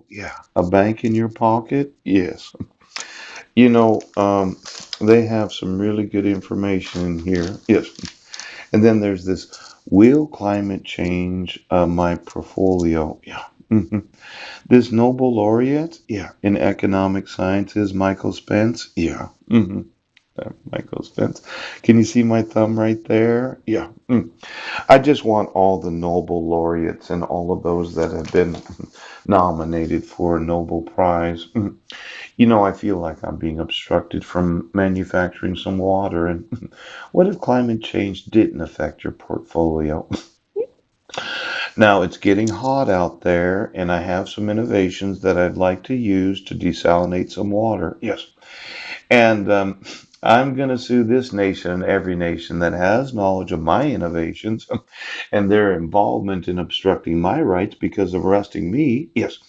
Yeah. A bank in your pocket? Yes. You know, they have some really good information in here. Yes. And then there's this, will climate change my portfolio? Yeah. This Nobel laureate? Yeah. In economic sciences, Michael Spence? Yeah. Michael Spence. Can you see my thumb right there? Yeah. I just want all the Nobel laureates and all of those that have been nominated for a Nobel Prize. You know, I feel like I'm being obstructed from manufacturing some water. And what if climate change didn't affect your portfolio? Now it's getting hot out there, and I have some innovations that I'd like to use to desalinate some water. Yes. And I'm going to sue this nation and every nation that has knowledge of my innovations and their involvement in obstructing my rights because of arresting me, yes,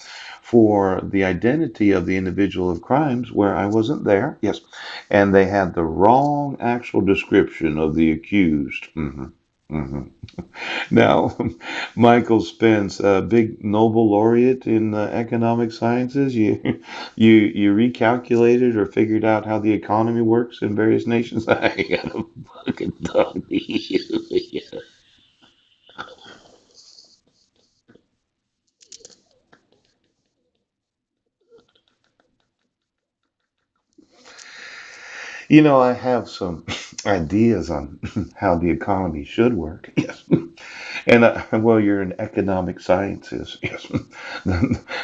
for the identity of the individual of crimes where I wasn't there, yes, and they had the wrong actual description of the accused. Hmm. Now, Michael Spence, a big Nobel laureate in economic sciences, you recalculated or figured out how the economy works in various nations. I got a fucking dog. You know, I have some ideas on how the economy should work. Yes. And well, you're in economic sciences. Yes.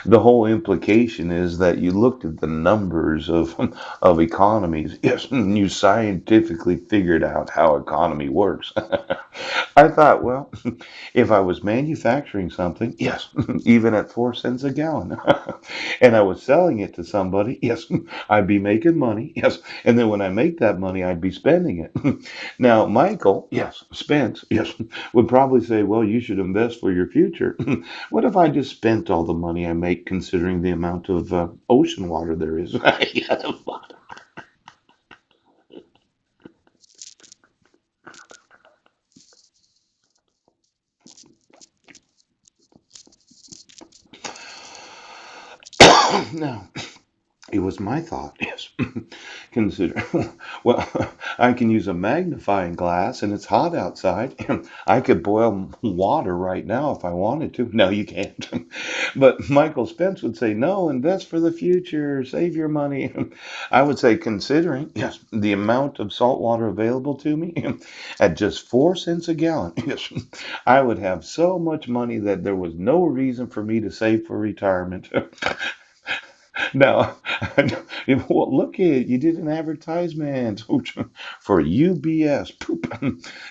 The whole implication is that you looked at the numbers of economies. Yes. And you scientifically figured out how economy works. I thought, well, if I was manufacturing something, yes, even at 4 cents a gallon, and I was selling it to somebody, yes, I'd be making money. Yes. And then when I make that money, I'd be spending it. Now, Michael, yes, Spence, yes, would probably say, well, you should invest for your future. What if I just spent all the money I make considering the amount of ocean water there is? Now, it was my thought, yes. Consider, well, I can use a magnifying glass and it's hot outside. I could boil water right now if I wanted to. No, you can't. But Michael Spence would say, no, invest for the future, save your money. I would say, considering, yes, the amount of salt water available to me at just 4 cents a gallon, yes, I would have so much money that there was no reason for me to save for retirement. Now, well, look at you did an advertisement for UBS. Poop.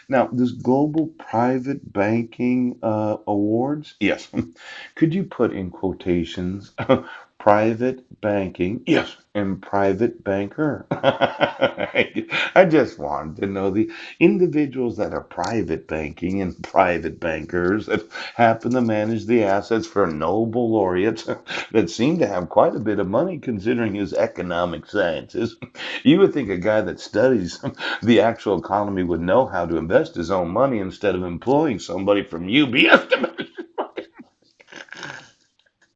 Now, this Global Private Banking Awards, yes. Could you put in quotations private banking, yes, and private banker? I just wanted to know the individuals that are private banking and private bankers that happen to manage the assets for Nobel laureates that seem to have quite a bit of money considering his economic sciences. You would think a guy that studies the actual economy would know how to invest his own money instead of employing somebody from UBS.